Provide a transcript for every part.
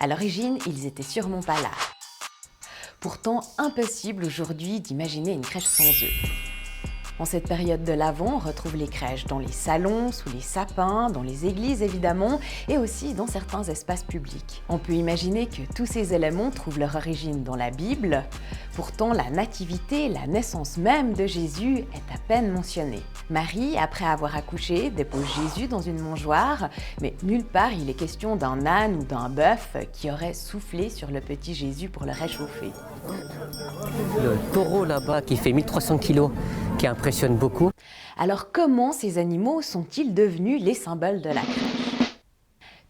À l'origine, ils étaient sûrement pas là. Pourtant, impossible aujourd'hui d'imaginer une crèche sans eux. En cette période de l'Avent, on retrouve les crèches dans les salons, sous les sapins, dans les églises évidemment, et aussi dans certains espaces publics. On peut imaginer que tous ces éléments trouvent leur origine dans la Bible. Pourtant, la nativité, la naissance même de Jésus est à peine mentionnée. Marie, après avoir accouché, dépose Jésus dans une mangeoire, mais nulle part il est question d'un âne ou d'un bœuf qui aurait soufflé sur le petit Jésus pour le réchauffer. Le taureau là-bas qui fait 1300 kg, qui impressionne beaucoup. Alors comment ces animaux sont-ils devenus les symboles de la crèche ?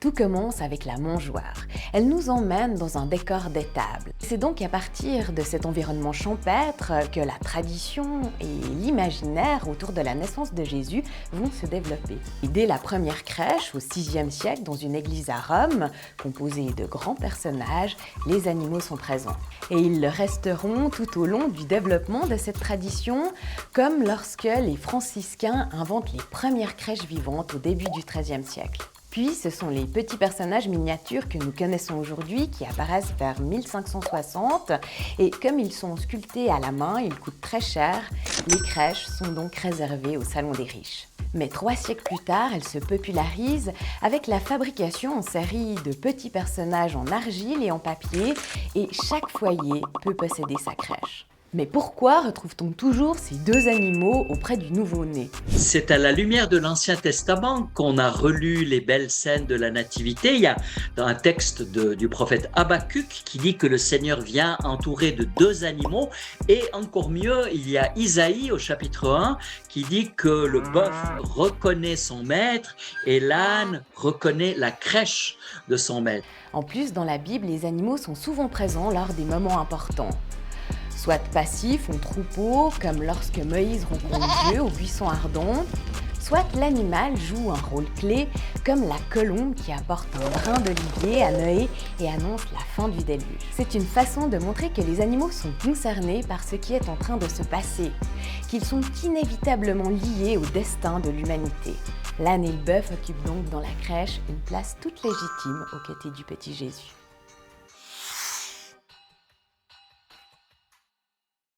Tout commence avec la mangeoire. Elle nous emmène dans un décor d'étable. C'est donc à partir de cet environnement champêtre que la tradition et l'imaginaire autour de la naissance de Jésus vont se développer. Et dès la première crèche, au VIe siècle, dans une église à Rome, composée de grands personnages, les animaux sont présents. Et ils le resteront tout au long du développement de cette tradition, comme lorsque les franciscains inventent les premières crèches vivantes au début du XIIIe siècle. Puis, ce sont les petits personnages miniatures que nous connaissons aujourd'hui qui apparaissent vers 1560 et comme ils sont sculptés à la main, ils coûtent très cher. Les crèches sont donc réservées au salon des riches. Mais 3 siècles plus tard, elles se popularisent avec la fabrication en série de petits personnages en argile et en papier et chaque foyer peut posséder sa crèche. Mais pourquoi retrouve-t-on toujours ces deux animaux auprès du nouveau-né ? C'est à la lumière de l'Ancien Testament qu'on a relu les belles scènes de la Nativité. Il y a un texte du prophète Habacuc qui dit que le Seigneur vient entouré de 2 animaux. Et encore mieux, il y a Isaïe au chapitre 1 qui dit que le bœuf reconnaît son maître et l'âne reconnaît la crèche de son maître. En plus, dans la Bible, les animaux sont souvent présents lors des moments importants. Soit passifs en troupeau, comme lorsque Moïse rencontre Dieu au buisson ardent, soit l'animal joue un rôle clé, comme la colombe qui apporte un brin d'olivier à Noé et annonce la fin du déluge. C'est une façon de montrer que les animaux sont concernés par ce qui est en train de se passer, qu'ils sont inévitablement liés au destin de l'humanité. L'âne et le bœuf occupent donc dans la crèche une place toute légitime aux côtés du petit Jésus.